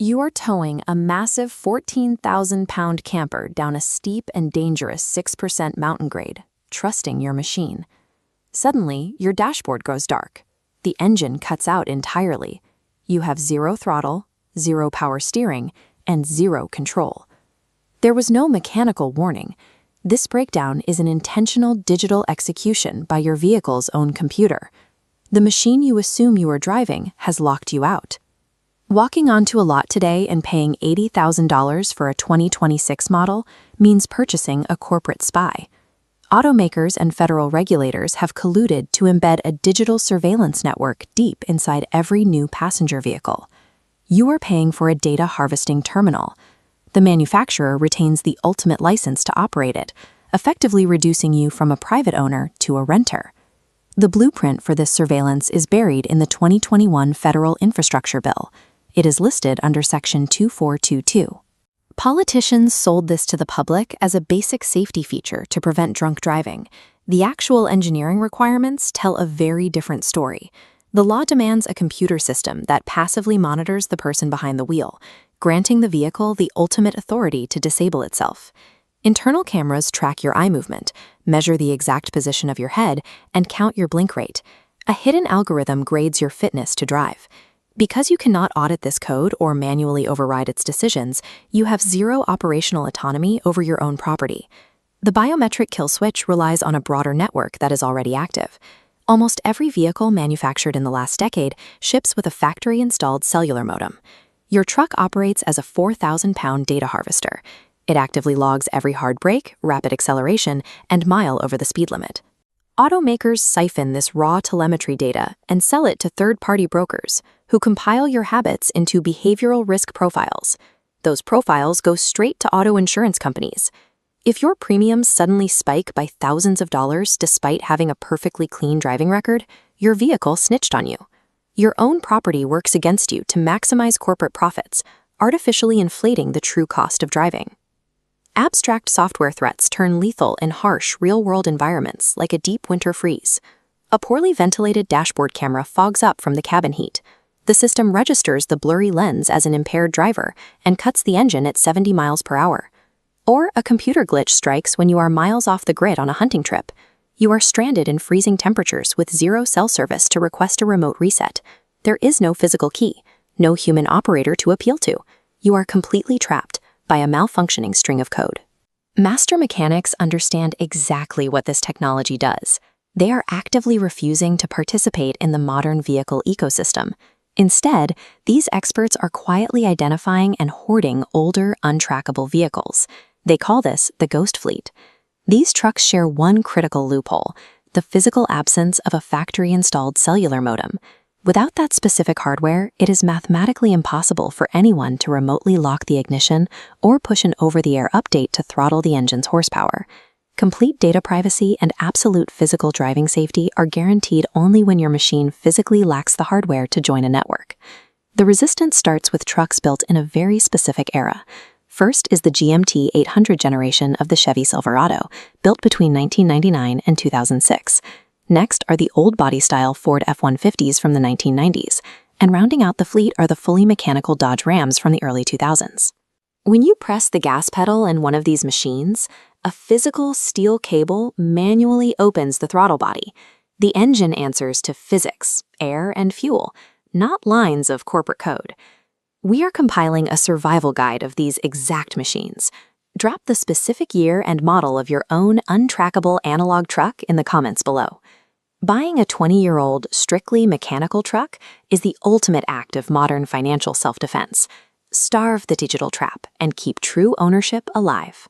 You are towing a massive 14,000-pound camper down a steep and dangerous 6% mountain grade, trusting your machine. Suddenly, your dashboard goes dark. The engine cuts out entirely. You have zero throttle, zero power steering, and zero control. There was no mechanical warning. This breakdown is an intentional digital execution by your vehicle's own computer. The machine you assume you are driving has locked you out. Walking onto a lot today and paying $80,000 for a 2026 model means purchasing a corporate spy. Automakers and federal regulators have colluded to embed a digital surveillance network deep inside every new passenger vehicle. You are paying for a data harvesting terminal. The manufacturer retains the ultimate license to operate it, effectively reducing you from a private owner to a renter. The blueprint for this surveillance is buried in the 2021 Federal Infrastructure Bill. It is listed under Section 2422. Politicians sold this to the public as a basic safety feature to prevent drunk driving. The actual engineering requirements tell a very different story. The law demands a computer system that passively monitors the person behind the wheel, granting the vehicle the ultimate authority to disable itself. Internal cameras track your eye movement, measure the exact position of your head, and count your blink rate. A hidden algorithm grades your fitness to drive. Because you cannot audit this code or manually override its decisions, you have zero operational autonomy over your own property. The biometric kill switch relies on a broader network that is already active. Almost every vehicle manufactured in the last decade ships with a factory-installed cellular modem. Your truck operates as a 4,000-pound data harvester. It actively logs every hard brake, rapid acceleration, and mile over the speed limit. Automakers siphon this raw telemetry data and sell it to third-party brokers, who compile your habits into behavioral risk profiles. Those profiles go straight to auto insurance companies. If your premiums suddenly spike by thousands of dollars despite having a perfectly clean driving record, your vehicle snitched on you. Your own property works against you to maximize corporate profits, artificially inflating the true cost of driving. Abstract software threats turn lethal in harsh, real-world environments like a deep winter freeze. A poorly ventilated dashboard camera fogs up from the cabin heat. The system registers the blurry lens as an impaired driver and cuts the engine at 70 miles per hour. Or a computer glitch strikes when you are miles off the grid on a hunting trip. You are stranded in freezing temperatures with zero cell service to request a remote reset. There is no physical key, no human operator to appeal to. You are completely trapped by a malfunctioning string of code. Master mechanics understand exactly what this technology does. They are actively refusing to participate in the modern vehicle ecosystem. Instead, these experts are quietly identifying and hoarding older, untrackable vehicles. They call this the ghost fleet. These trucks share one critical loophole: the physical absence of a factory-installed cellular modem. Without that specific hardware, it is mathematically impossible for anyone to remotely lock the ignition or push an over-the-air update to throttle the engine's horsepower. Complete data privacy and absolute physical driving safety are guaranteed only when your machine physically lacks the hardware to join a network. The resistance starts with trucks built in a very specific era. First is the GMT 800 generation of the Chevy Silverado, built between 1999 and 2006. Next are the old body-style Ford F-150s from the 1990s, and rounding out the fleet are the fully mechanical Dodge Rams from the early 2000s. When you press the gas pedal in one of these machines, a physical steel cable manually opens the throttle body. The engine answers to physics, air, and fuel, not lines of corporate code. We are compiling a survival guide of these exact machines. Drop the specific year and model of your own untrackable analog truck in the comments below. Buying a 20-year-old, strictly mechanical truck is the ultimate act of modern financial self-defense. Starve the digital trap and keep true ownership alive.